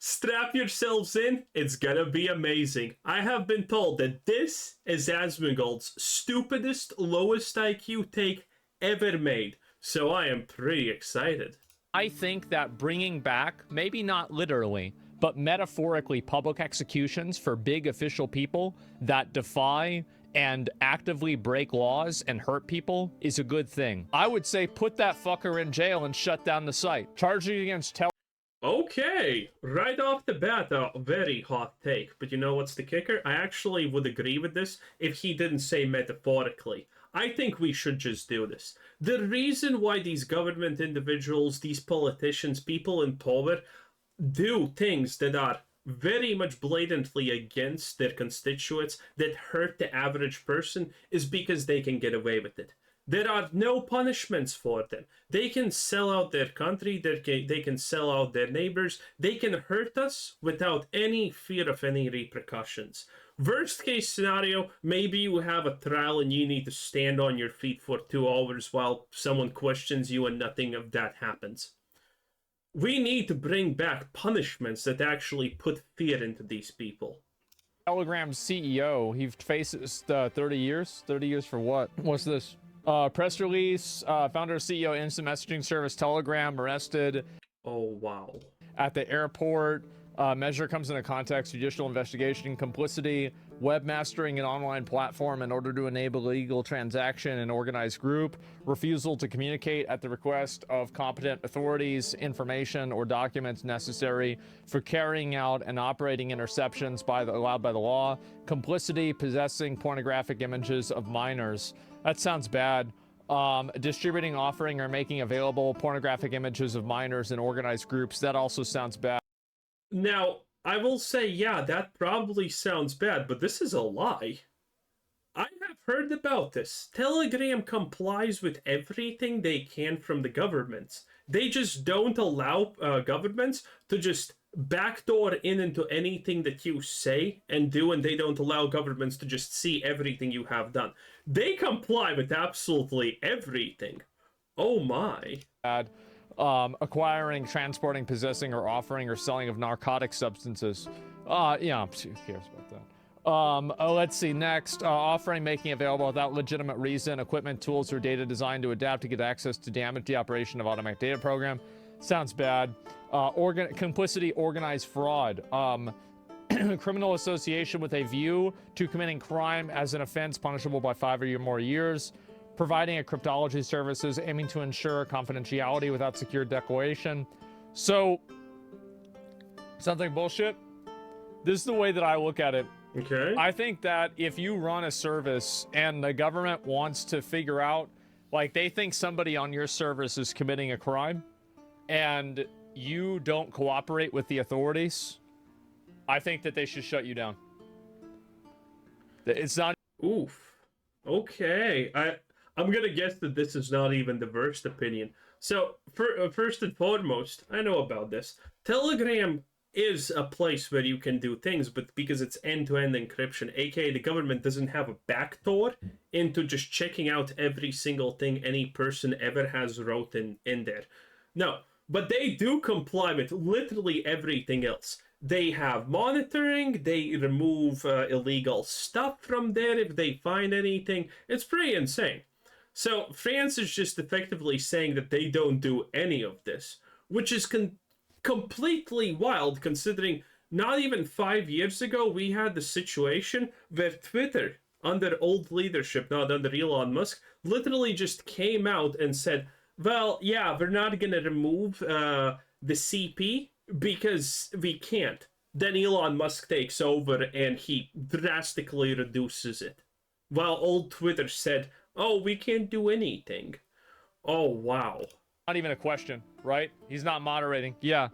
Strap yourselves in, it's gonna be amazing. I have been told that this is Asmongold's stupidest, lowest IQ take ever made, so I am pretty excited. I think that bringing back, maybe not literally, but metaphorically, public executions for big official people that defy and actively break laws and hurt people is a good thing. I would say put that fucker in jail and shut down the site. Charging against Okay, right off the bat, a very hot take. But you know what's the kicker? I actually would agree with this if he didn't say metaphorically. I think we should just do this. The reason why these government individuals, these politicians, people in power do things that are very much blatantly against their constituents, that hurt the average person, is because they can get away with it. There are no punishments for them. They can sell out their country, they can sell out their neighbors, they can hurt us without any fear of any repercussions. Worst case scenario, maybe you have a trial and you need to stand on your feet for 2 hours while someone questions you and nothing of that happens. We need to bring back punishments that actually put fear into these people. Telegram's CEO, he faces 30 years. 30 years for what? What's this? Press release, founder CEO instant messaging service Telegram arrested. Oh, wow. At the airport. Measure comes into context, judicial investigation, complicity, webmastering an online platform in order to enable illegal transaction and organized group, refusal to communicate at the request of competent authorities, information or documents necessary for carrying out and operating interceptions allowed by the law, complicity, possessing pornographic images of minors. That sounds bad. Distributing, offering, or making available pornographic images of minors in organized groups. That also sounds bad. Now, I will say, yeah, that probably sounds bad, but this is a lie. I have heard about this. Telegram complies with everything they can from the governments. They just don't allow governments to just backdoor into anything that you say and do, and they don't allow governments to just see everything you have done. They comply with absolutely everything. Oh my. Acquiring, transporting, possessing, or offering or selling of narcotic substances. Yeah, who cares about that? Let's see, next. Offering, making available without legitimate reason, equipment, tools, or data designed to adapt to get access to damage the operation of automatic data program. Sounds bad. Complicity, organized fraud. Criminal association with a view to committing crime as an offense punishable by 5 or more years. Providing a cryptology services aiming to ensure confidentiality without secure declaration. So, something bullshit. This is the way that I look at it. Okay. I think that if you run a service and the government wants to figure out, like they think somebody on your service is committing a crime and you don't cooperate with the authorities, I think that they should shut you down. It's not... Oof. Okay. I'm gonna guess that this is not even the worst opinion. So, first and foremost, I know about this. Telegram is a place where you can do things, but because it's end-to-end encryption, aka the government doesn't have a backdoor into just checking out every single thing any person ever has wrote in there. No, but they do comply with literally everything else. They have monitoring, they remove illegal stuff from there if they find anything. It's pretty insane. So France is just effectively saying that they don't do any of this, which is completely wild considering not even 5 years ago we had the situation where Twitter, under old leadership, not under Elon Musk, literally just came out and said, well, yeah, we're not going to remove the CP because we can't. Then Elon Musk takes over and he drastically reduces it. While old Twitter said, oh, we can't do anything. Oh, wow. Not even a question, right? He's not moderating. Yeah,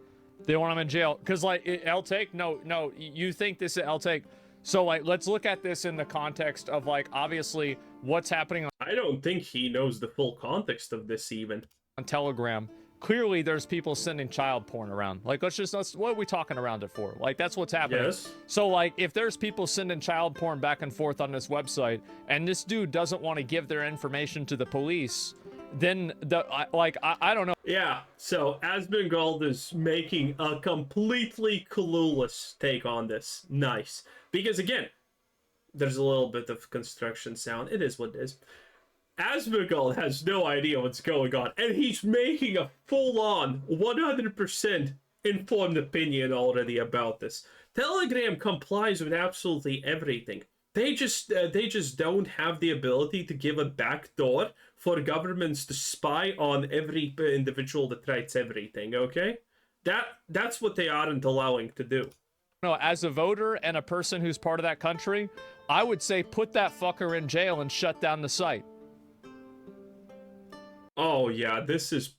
they want him in jail. Because, like, LTake? No, you think this is LTake. So, like, let's look at this in the context of, like, obviously, what's happening on... I don't think he knows the full context of this, even. On Telegram. Clearly, there's people sending child porn around. Like, what are we talking around it for? Like, that's what's happening. Yes. So, like, if there's people sending child porn back and forth on this website, and this dude doesn't want to give their information to the police, then I don't know. Yeah, so Asmongold is making a completely clueless take on this. Nice. Because again, there's a little bit of construction sound. It is what it is. Asmongold has no idea what's going on, and he's making a full-on 100% informed opinion already about this. Telegram complies with absolutely everything. They just don't have the ability to give a backdoor for governments to spy on every individual that writes everything. Okay, that's what they aren't allowing to do. No, as a voter and a person who's part of that country, I would say put that fucker in jail and shut down the site. Oh yeah, this is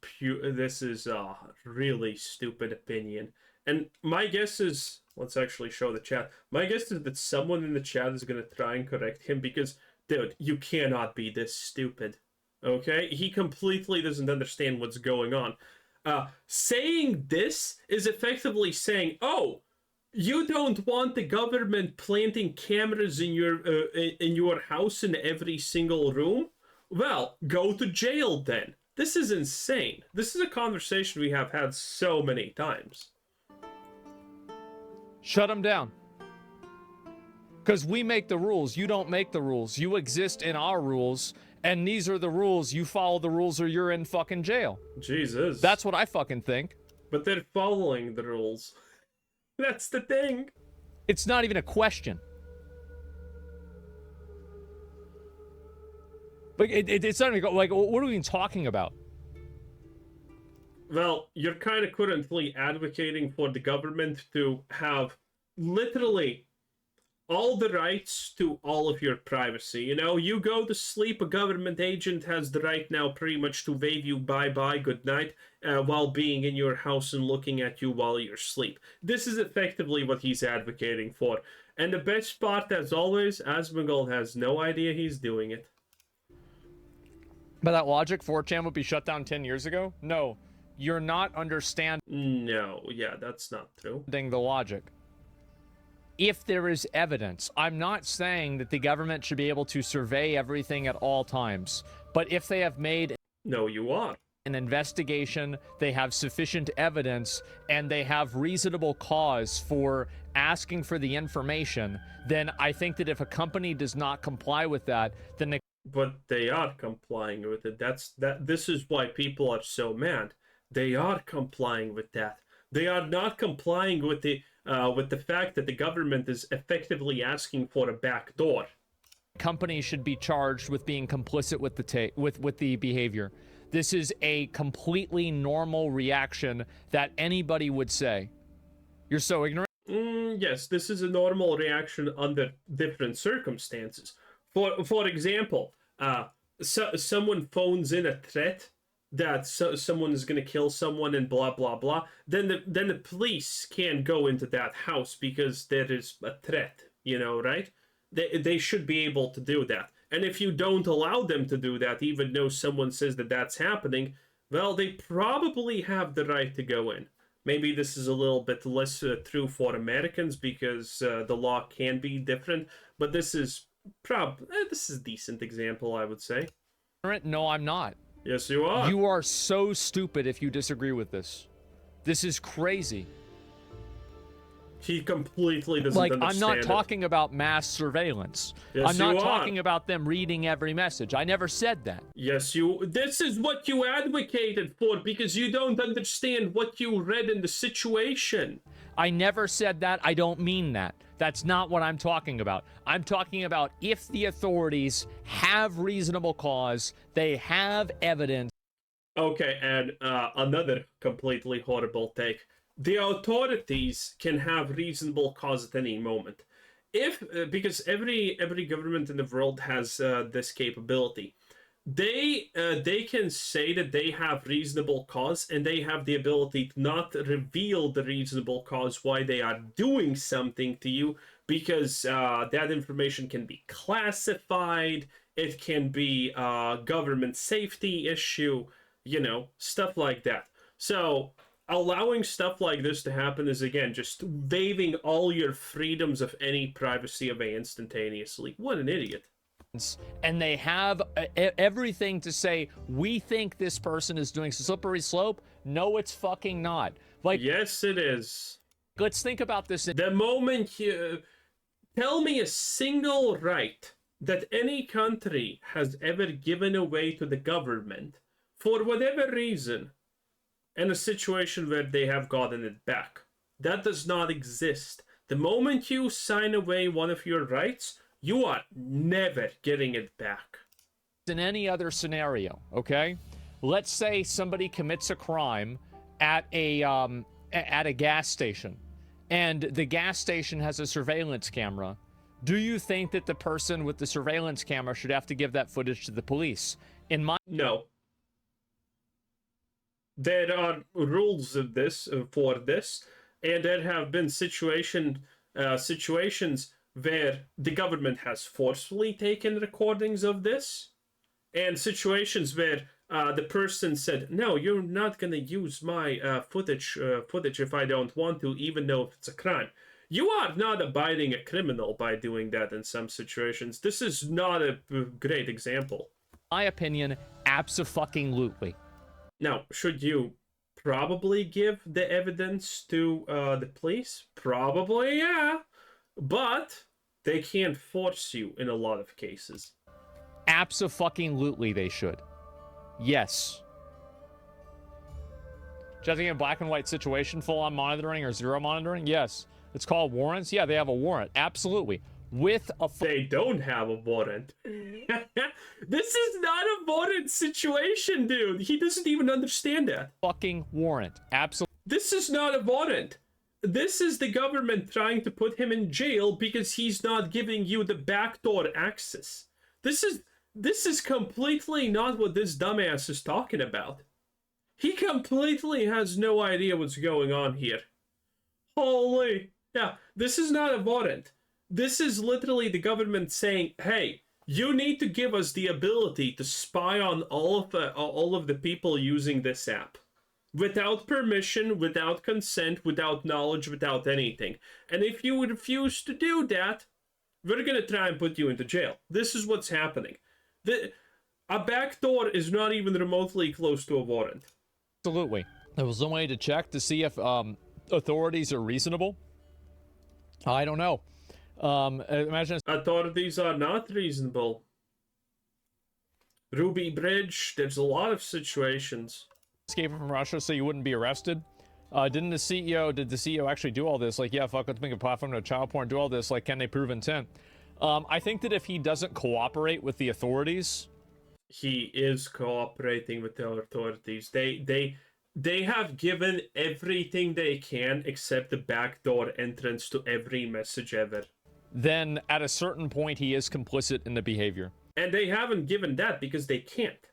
a really stupid opinion. And my guess is, let's actually show the chat. My guess is that someone in the chat is going to try and correct him because, dude, you cannot be this stupid. Okay? He completely doesn't understand what's going on. Saying this is effectively saying, oh, you don't want the government planting cameras in your house in every single room? Well, go to jail then. This is insane. This is a conversation we have had so many times. Shut them down. Because we make the rules. You don't make the rules. You exist in our rules, and these are the rules. You follow the rules or you're in fucking jail. Jesus. That's what I fucking think. But they're following the rules. That's the thing. It's not even a question. Like, it's not even, like, what are we even talking about? Well, you're kind of currently advocating for the government to have literally all the rights to all of your privacy. You know, you go to sleep, a government agent has the right now pretty much to wave you bye-bye, good night, while being in your house and looking at you while you're asleep. This is effectively what he's advocating for. And the best part, as always, Asmongold has no idea he's doing it. By that logic, 4chan would be shut down 10 years ago? No. You're not understanding No, yeah, that's not true. the logic. If there is evidence, I'm not saying that the government should be able to survey everything at all times, but if they have made No, you are. an investigation, they have sufficient evidence, and they have reasonable cause for asking for the information, then I think that if a company does not comply with that, then the But they are complying with it. This is why people are so mad. They are complying with that. They are not complying with the fact that the government is effectively asking for a backdoor. company should be charged with being complicit with the behavior. This is a completely normal reaction that anybody would say. You're so ignorant. Yes, this is a normal reaction under different circumstances. For example, someone phones in a threat that someone is going to kill someone and blah blah blah. Then the police can't go into that house because there is a threat. You know, right? They should be able to do that. And if you don't allow them to do that, even though someone says that that's happening, well, they probably have the right to go in. Maybe this is a little bit less true for Americans because the law can be different, but this is this is a decent example, I would say. No, I'm not. Yes, you are. You are so stupid if you disagree with this. This is crazy. He completely doesn't understand I'm not it. talking about mass surveillance. Yes, I'm not you talking are. about them reading every message. I never said that. Yes, this is what you advocated for because you don't understand what you read in the situation. I never said that. I don't mean that. That's not what I'm talking about. I'm talking about if the authorities have reasonable cause, they have evidence. Okay, and another completely horrible take. The authorities can have reasonable cause at any moment. Because every government in the world has this capability. They can say that they have reasonable cause and they have the ability to not reveal the reasonable cause why they are doing something to you because that information can be classified, it can be a government safety issue, you know, stuff like that. So allowing stuff like this to happen is, again, just waiving all your freedoms of any privacy away instantaneously. What an idiot. and they have everything to say, we think this person is doing slippery slope. No, it's fucking not. Like, yes, it is. let's think about this. The moment you tell me a single right that any country has ever given away to the government for whatever reason in a situation where they have gotten it back. That does not exist. The moment you sign away one of your rights, you are never getting it back. In any other scenario, okay? Let's say somebody commits a crime at a gas station, and the gas station has a surveillance camera. Do you think that the person with the surveillance camera should have to give that footage to the police? No. There are rules of this for this, and there have been situations where the government has forcefully taken recordings of this, and situations where the person said, "No, you're not gonna use my footage if I don't want to, even though if it's a crime." You are not abiding a criminal by doing that in some situations. This is not a great example. My opinion, abso-fucking-lutely. Now, should you probably give the evidence to the police? Probably, yeah. But they can't force you in a lot of cases. Abso-fucking-lutely they should. Yes. Judging a black and white situation, full-on monitoring or zero monitoring? Yes. It's called warrants? Yeah, they have a warrant. Absolutely. With a... They don't have a warrant. This is not a warrant situation, dude. He doesn't even understand that. Fucking warrant. Absolutely. This is not a warrant. This is the government trying to put him in jail because he's not giving you the backdoor access. This is completely not what this dumbass is talking about. He completely has no idea what's going on here. Holy... Yeah, this is not a warrant. This is literally the government saying, hey, you need to give us the ability to spy on all of the people using this app. Without permission, without consent, without knowledge, without anything. And if you refuse to do that, we're going to try and put you into jail. This is what's happening. A backdoor is not even remotely close to a warrant. Absolutely. There was no way to check to see if authorities are reasonable. I don't know. Imagine authorities are not reasonable. Ruby Bridge, there's a lot of situations. Escaping from Russia so you wouldn't be arrested. Did the CEO actually do all this? Like, yeah, fuck, let's make a platform to child porn, do all this. Like, can they prove intent? I think that if he doesn't cooperate with the authorities... He is cooperating with the authorities. They have given everything they can except the backdoor entrance to every message ever. Then at a certain point, he is complicit in the behavior. And they haven't given that because they can't.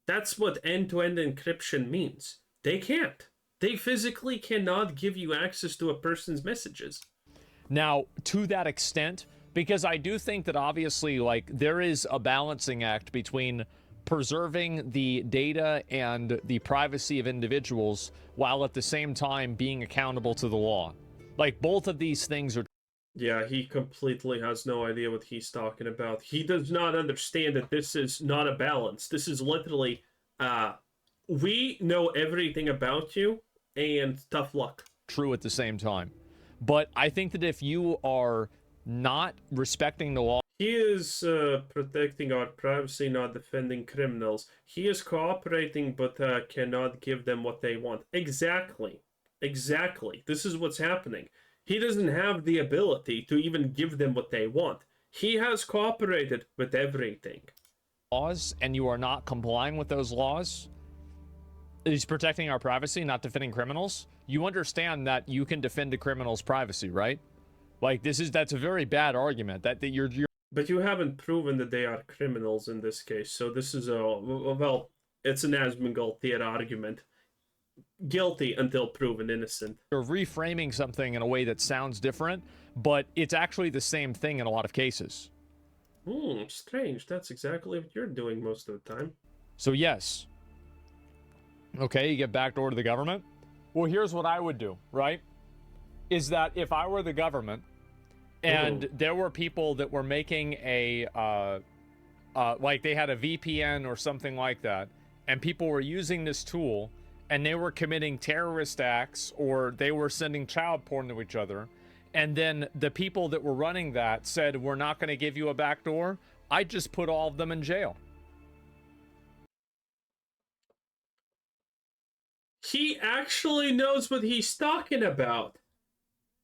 That's what end-to-end encryption means. They can't. They physically cannot give you access to a person's messages. Now, to that extent, because I do think that obviously, like, there is a balancing act between preserving the data and the privacy of individuals while at the same time being accountable to the law. Like, both of these things are... Yeah, he completely has no idea what he's talking about. He does not understand that this is not a balance. This is literally, we know everything about you, and tough luck. True at the same time. But I think that if you are not respecting the law... He is protecting our privacy, not defending criminals. He is cooperating, but cannot give them what they want. Exactly. Exactly. This is what's happening. He doesn't have the ability to even give them what they want. He has cooperated with everything. Laws, and you are not complying with those laws. He's protecting our privacy, not defending criminals. You understand that you can defend a criminal's privacy, right? Like, that's a very bad argument. That you're... But you haven't proven that they are criminals in this case, so this is well, it's an Asmongold argument. Guilty until proven innocent. You're reframing something in a way that sounds different, but it's actually the same thing in a lot of cases. Strange. That's exactly what you're doing most of the time. So yes. Okay, you get backdoor to the government. Well, here's what I would do, right? Is that if I were the government and there were people that were making a like they had a VPN or something like that, and people were using this tool, and they were committing terrorist acts, or they were sending child porn to each other, and then the people that were running that said, we're not going to give you a backdoor, I just put all of them in jail. He actually knows what he's talking about.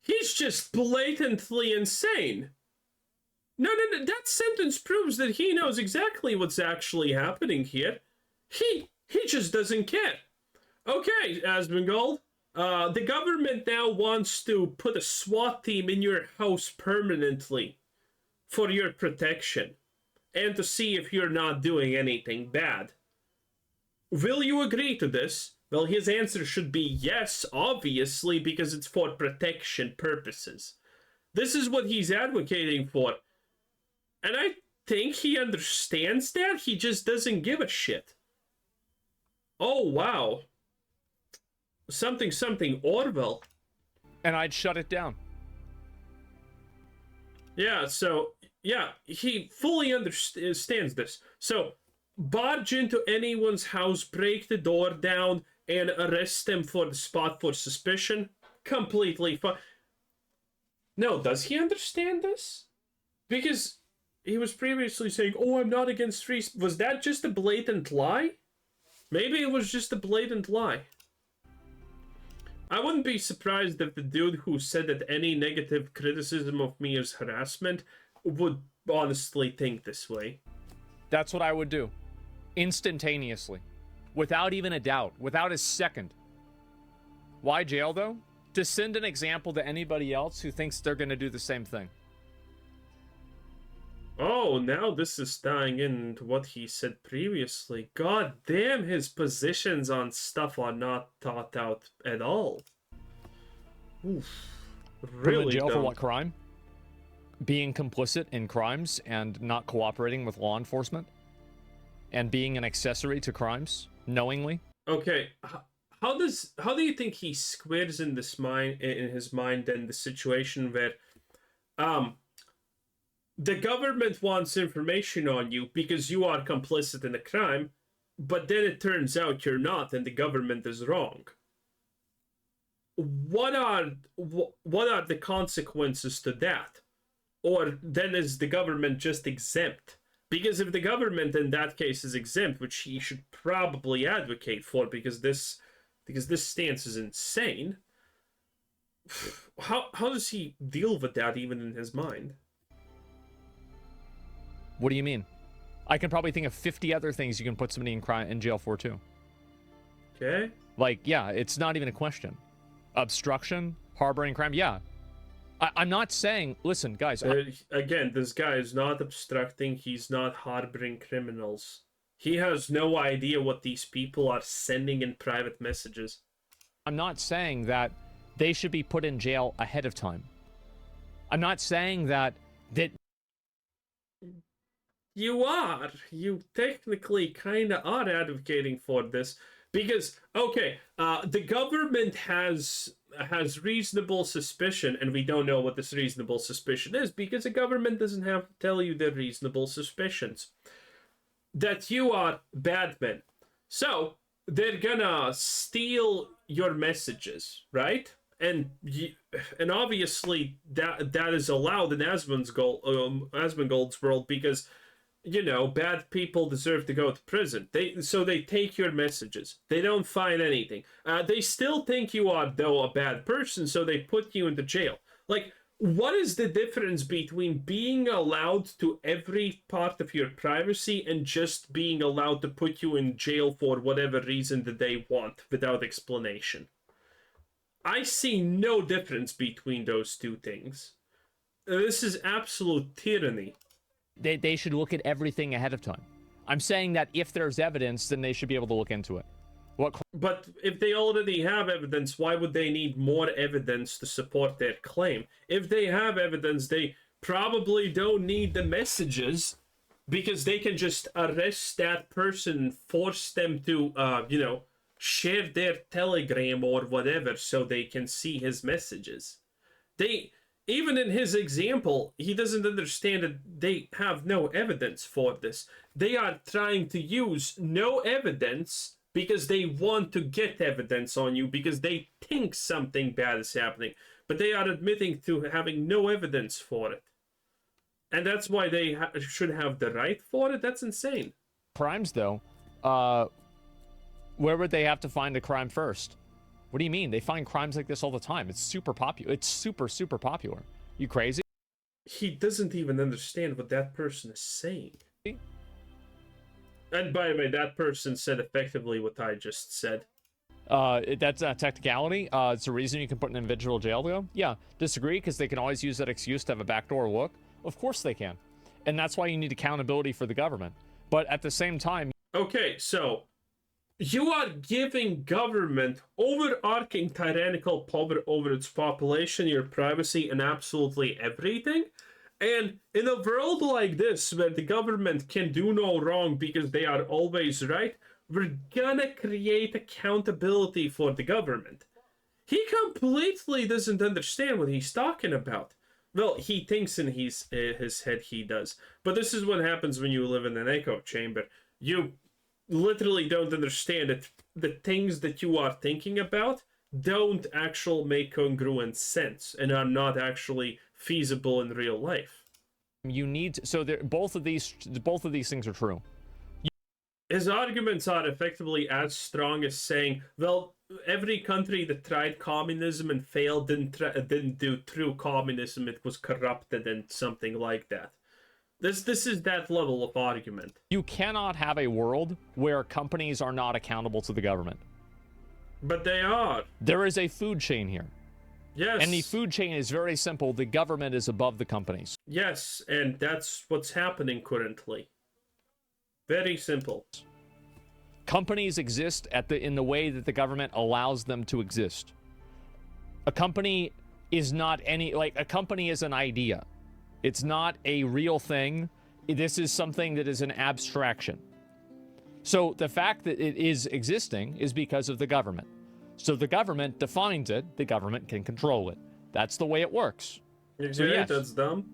He's just blatantly insane. No, that sentence proves that he knows exactly what's actually happening here. He just doesn't care. Okay, Asmongold. The government now wants to put a SWAT team in your house permanently for your protection and to see if you're not doing anything bad. Will you agree to this? Well, his answer should be yes, obviously, because it's for protection purposes. This is what he's advocating for. And I think he understands that. He just doesn't give a shit. Oh, wow. Something Orwell. And I'd shut it down. Yeah, so, yeah, he fully understands this. So, barge into anyone's house, break the door down, and arrest them for the spot for suspicion. Completely fine. No, does he understand this? Because he was previously saying, oh, I'm not against free... Was that just a blatant lie? Maybe it was just a blatant lie. I wouldn't be surprised if the dude who said that any negative criticism of me is harassment would honestly think this way. That's what I would do. Instantaneously. Without even a doubt. Without a second. Why jail, though? To send an example to anybody else who thinks they're going to do the same thing. Oh, now this is tying into what he said previously. God damn, his positions on stuff are not thought out at all. Oof. Really Put him in jail dumb. for what crime? Being complicit in crimes and not cooperating with law enforcement? And being an accessory to crimes, knowingly? Okay, how do you think he squares in his mind then the situation where the government wants information on you because you are complicit in a crime, but then it turns out you're not and the government is wrong? What are the consequences to that? Or then is the government just exempt? Because if the government in that case is exempt, which he should probably advocate for, because this stance is insane, how does he deal with that even in his mind? What do you mean? I can probably think of 50 other things you can put somebody in jail for, too. Okay. Like, yeah, it's not even a question. Obstruction, harboring crime, yeah. I'm not saying, listen, guys. Again, this guy is not obstructing, he's not harboring criminals. He has no idea what these people are sending in private messages. I'm not saying that they should be put in jail ahead of time. I'm not saying that... You are. You technically kind of are advocating for this. Because, okay, the government has reasonable suspicion, and we don't know what this reasonable suspicion is, because the government doesn't have to tell you their reasonable suspicions. That you are bad men. So, they're gonna steal your messages, right? And obviously, that is allowed in Asmongold's world, because... you know, bad people deserve to go to prison. So they take your messages. They don't find anything. They still think you are, though, a bad person, so they put you into jail. Like, what is the difference between being allowed to every part of your privacy and just being allowed to put you in jail for whatever reason that they want without explanation? I see no difference between those two things. This is absolute tyranny. They should look at everything ahead of time. I'm saying that if there's evidence, then they should be able to look into it. But if they already have evidence, why would they need more evidence to support their claim? If they have evidence, they probably don't need the messages, because they can just arrest that person and force them to, share their Telegram or whatever so they can see his messages. even in his example, he doesn't understand that they have no evidence for this. They are trying to use no evidence because they want to get evidence on you because they think something bad is happening, but they are admitting to having no evidence for it. And that's why they should have the right for it? That's insane. Crimes, though, where would they have to find a crime first? What do you mean? They find crimes like this all the time. It's super popular. It's super, super popular. You crazy? He doesn't even understand what that person is saying. And by the way, that person said effectively what I just said. That's a technicality. It's a reason you can put an individual in jail, though. Yeah, disagree, because they can always use that excuse to have a backdoor look. Of course they can. And that's why you need accountability for the government. But at the same time... Okay, so... you are giving government overarching tyrannical power over its population, your privacy, and absolutely everything. And in a world like this, where the government can do no wrong because they are always right, we're gonna create accountability for the government. He completely doesn't understand what he's talking about. Well, he thinks in his head he does. But this is what happens when you live in an echo chamber. You literally don't understand that the things that you are thinking about don't actually make congruent sense and are not actually feasible in real life. You need to, so both of these things are true. His arguments are effectively as strong as saying, well, every country that tried communism and failed didn't do true communism, it was corrupted and something like that. This is that level of argument. You cannot have a world where companies are not accountable to the government. But they are. There is a food chain here. Yes. And the food chain is very simple. The government is above the companies. Yes, and that's what's happening currently. Very simple. Companies exist in the way that the government allows them to exist. A company is not a company is an idea. It's not a real thing. This is something that is an abstraction. So the fact that it is existing is because of the government. So the government defines it, the government can control it. That's the way it works. So yes, that's dumb.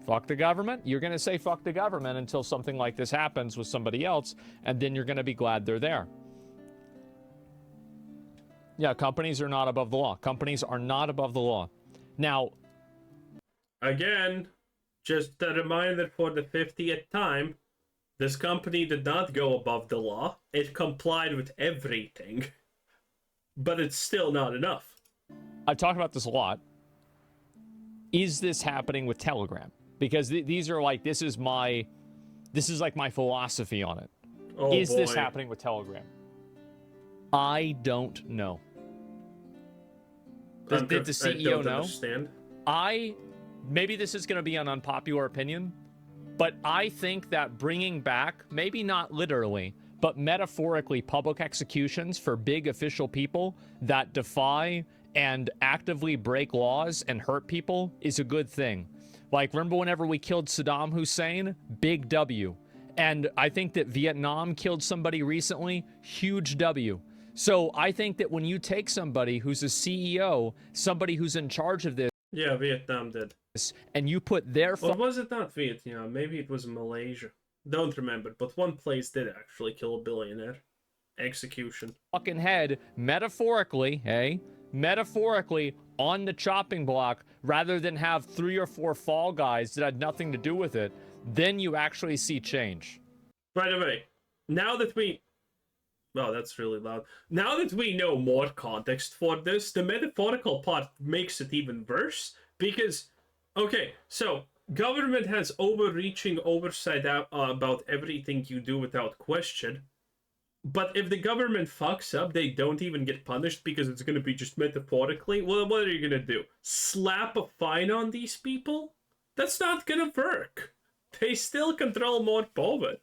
Fuck the government. You're going to say fuck the government until something like this happens with somebody else, and then you're going to be glad they're there. Yeah, companies are not above the law. Companies are not above the law. Now, again, just a reminder for the 50th time, this company did not go above the law. It complied with everything. But it's still not enough. I've talked about this a lot. Is this happening with Telegram? Because these are like, this is like my philosophy on it. Oh, is boy. this happening with Telegram? I don't know. Did the CEO know? Understand. Maybe this is going to be an unpopular opinion, but I think that bringing back, maybe not literally, but metaphorically, public executions for big official people that defy and actively break laws and hurt people is a good thing. Like, remember whenever we killed Saddam Hussein? Big W. And I think that Vietnam killed somebody recently. Huge W. So I think that when you take somebody who's a CEO, somebody who's in charge of this, yeah, Vietnam did, and you put their... Or was it not Vietnam? Maybe it was Malaysia. Don't remember, but one place did actually kill a billionaire. Execution. Fucking head, metaphorically, metaphorically, on the chopping block, rather than have 3 or 4 fall guys that had nothing to do with it, then you actually see change. By the way, now that we... Well, that's really loud. Now that we know more context for this, the metaphorical part makes it even worse, because... Okay, so... government has overreaching oversight about everything you do without question. But if the government fucks up, they don't even get punished because it's going to be just metaphorically. Well, what are you going to do? Slap a fine on these people? That's not going to work. They still control more power.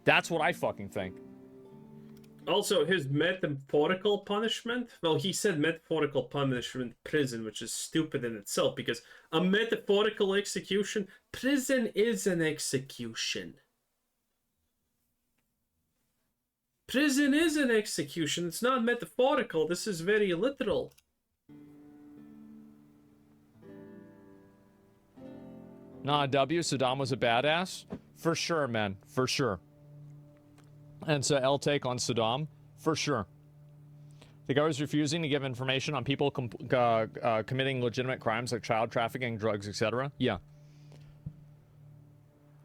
That's what I fucking think. Also, his metaphorical punishment? Well, he said metaphorical punishment, prison, which is stupid in itself, because a metaphorical execution, prison is an execution. Prison is an execution. It's not metaphorical. This is very literal. Nah, W, Saddam was a badass? For sure, man. For sure. And so L take on Saddam? For sure. The government is refusing to give information on people committing legitimate crimes like child trafficking, drugs, etc. Yeah.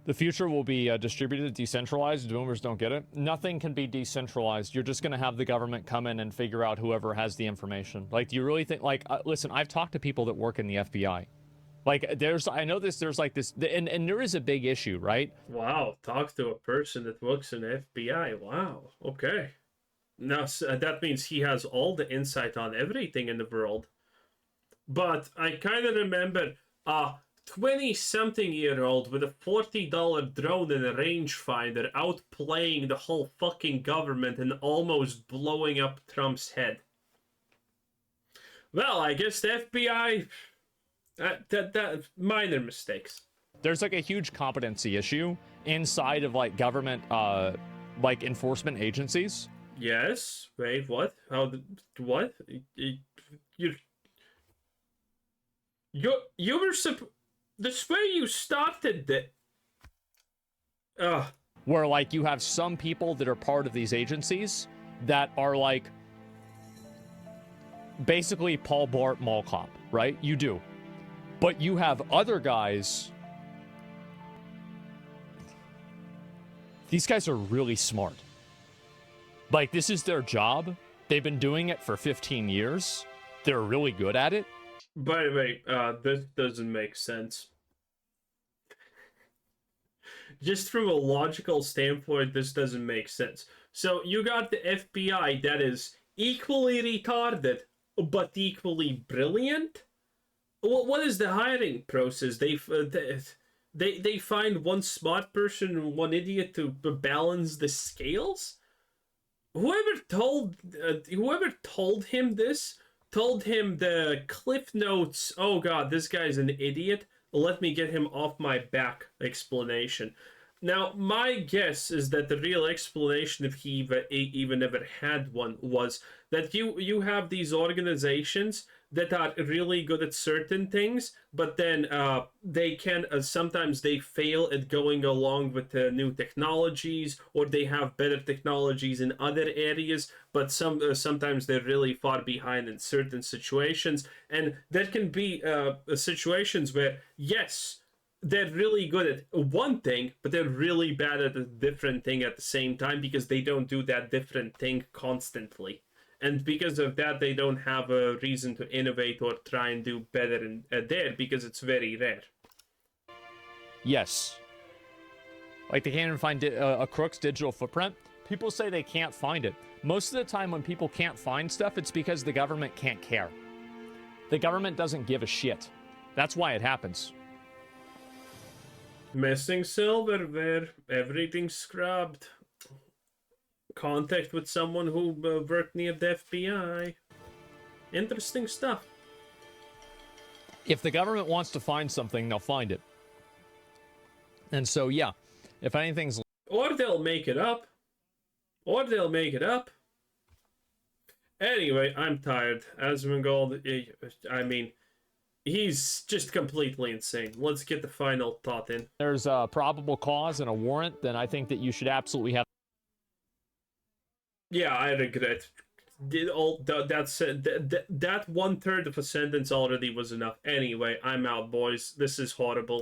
The future will be distributed, decentralized. Boomers don't get it. Nothing can be decentralized. You're just going to have the government come in and figure out whoever has the information. Like, do you really think, like, listen, I've talked to people that work in the FBI. Like, I know there's like this, and there is a big issue, right? Wow, talk to a person that works in the FBI. Wow, okay. Now, that means he has all the insight on everything in the world. But I kind of remember a 20-something-year-old with a $40 drone and a rangefinder outplaying the whole fucking government and almost blowing up Trump's head. Well, I guess the FBI... that minor mistakes. There's like a huge competency issue inside of like government like enforcement agencies. Yes. Wait, what? What? You were this way you started the where like you have some people that are part of these agencies that are like basically Paul Blart Mall Cop, right? You do. But you have other guys. These guys are really smart. Like, this is their job. They've been doing it for 15 years. They're really good at it. By the way, this doesn't make sense. Just from a logical standpoint, this doesn't make sense. So you got the FBI that is equally retarded, but equally brilliant? What is the hiring process? They find one smart person and one idiot to balance the scales? Whoever told him this told him the Cliff Notes, oh god, this guy's an idiot, let me get him off my back explanation. Now, my guess is that the real explanation, if he even ever had one, was that you have these organizations that are really good at certain things, but then they can sometimes they fail at going along with the new technologies, or they have better technologies in other areas, but sometimes they're really far behind in certain situations, and there can be situations where, yes, they're really good at one thing, but they're really bad at a different thing at the same time because they don't do that different thing constantly. And because of that, they don't have a reason to innovate or try and do better there because it's very rare. Yes. Like, they can't even find a crook's digital footprint. People say they can't find it. Most of the time when people can't find stuff, it's because the government can't care. The government doesn't give a shit. That's why it happens. Missing silverware, everything scrubbed. Contact with someone who worked near the FBI. Interesting stuff. If the government wants to find something, they'll find it. And so, yeah, if anything's... Or they'll make it up. Anyway, I'm tired. Asmongold, I mean, he's just completely insane. Let's get the final thought in. There's a probable cause and a warrant, then I think that you should absolutely have... Yeah, I regret. That 1/3 of a sentence already was enough. Anyway, I'm out, boys. This is horrible.